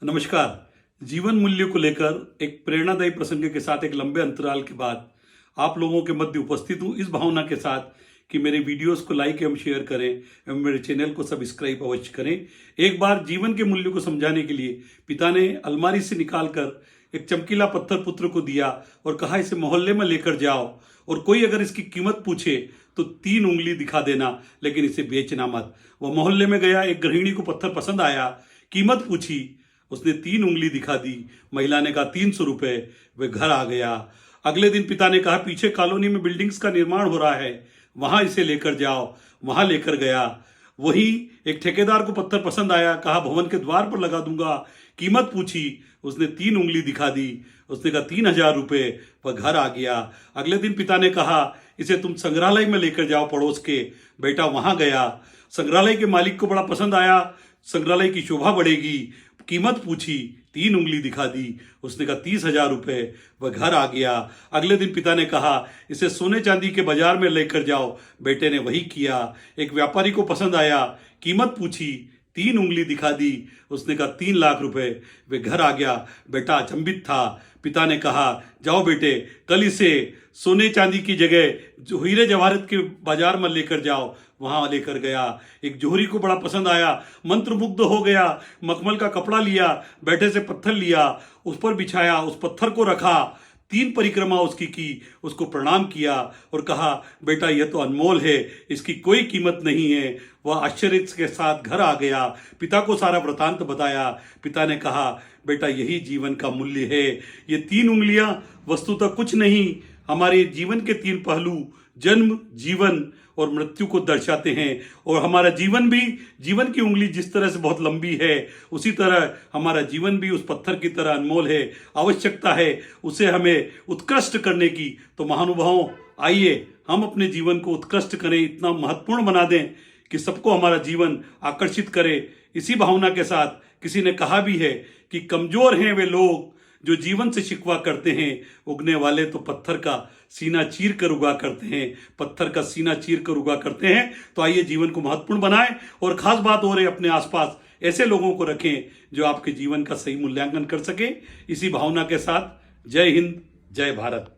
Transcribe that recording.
नमस्कार। जीवन मूल्य को लेकर एक प्रेरणादायी प्रसंग के साथ एक लंबे अंतराल के बाद आप लोगों के मध्य उपस्थित हूं, इस भावना के साथ कि मेरे वीडियोस को लाइक एवं शेयर करें एवं मेरे चैनल को सब्सक्राइब अवश्य करें। एक बार जीवन के मूल्य को समझाने के लिए पिता ने अलमारी से निकालकर एक चमकीला पत्थर पुत्र को दिया और कहा, इसे मोहल्ले में लेकर जाओ और कोई अगर इसकी कीमत पूछे तो 3 उंगली दिखा देना, लेकिन इसे बेचना मत। वह मोहल्ले में गया, एक गृहिणी को पत्थर पसंद आया, कीमत पूछी, उसने 3 उंगली दिखा दी। महिला ने कहा 300 रुपए। वे घर आ गया। अगले दिन पिता ने कहा, पीछे कॉलोनी में बिल्डिंग्स का निर्माण हो रहा है, वहां इसे लेकर जाओ। वहां लेकर गया। वही एक ठेकेदार को पत्थर पसंद आया, कहा भवन के द्वार पर लगा दूंगा। कीमत पूछी, उसने 3 उंगली दिखा दी। उसने कहा 3000 रुपए। वह घर आ गया। अगले दिन पिता ने कहा, इसे तुम संग्रहालय में लेकर जाओ पड़ोस के। बेटा वहां गया। संग्रहालय के मालिक को बड़ा पसंद आया, संग्रहालय की शोभा बढ़ेगी। कीमत पूछी, 3 उंगली दिखा दी। उसने कहा 30,000 रुपए। वह घर आ गया। अगले दिन पिता ने कहा, इसे सोने चांदी के बाजार में लेकर जाओ। बेटे ने वही किया। एक व्यापारी को पसंद आया, कीमत पूछी, 3 उंगली दिखा दी। उसने कहा 3 लाख रुपए। वे घर आ गया। बेटा अचंभित था। पिता ने कहा, जाओ बेटे, कल इसे सोने चांदी की जगह जो हीरे जवाहरात के बाजार में लेकर जाओ। वहां लेकर गया। एक जोहरी को बड़ा पसंद आया, मंत्रमुग्ध हो गया। मखमल का कपड़ा लिया, बैठे से पत्थर लिया, उस पर बिछाया, उस पत्थर को रखा, 3 परिक्रमा उसकी की, उसको प्रणाम किया और कहा, बेटा यह तो अनमोल है, इसकी कोई कीमत नहीं है। वह आश्चर्य के साथ घर आ गया। पिता को सारा वृतांत बताया। पिता ने कहा, बेटा यही जीवन का मूल्य है। ये 3 उंगलियां वस्तुतः कुछ नहीं, हमारे जीवन के 3 पहलू जन्म, जीवन और मृत्यु को दर्शाते हैं। और हमारा जीवन भी, जीवन की उंगली जिस तरह से बहुत लंबी है, उसी तरह हमारा जीवन भी उस पत्थर की तरह अनमोल है। आवश्यकता है उसे हमें उत्कृष्ट करने की। तो महानुभावों, आइए हम अपने जीवन को उत्कृष्ट करें, इतना महत्वपूर्ण बना दें कि सबको हमारा जीवन आकर्षित करे। इसी भावना के साथ किसी ने कहा भी है कि कमजोर हैं वे लोग जो जीवन से शिकवा करते हैं, उगने वाले तो पत्थर का सीना चीर कर उगा करते हैं। पत्थर का सीना चीर कर उगा करते हैं। तो आइए जीवन को महत्वपूर्ण बनाएं और खास बात हो रही अपने आसपास ऐसे लोगों को रखें जो आपके जीवन का सही मूल्यांकन कर सके। इसी भावना के साथ जय हिंद, जय भारत।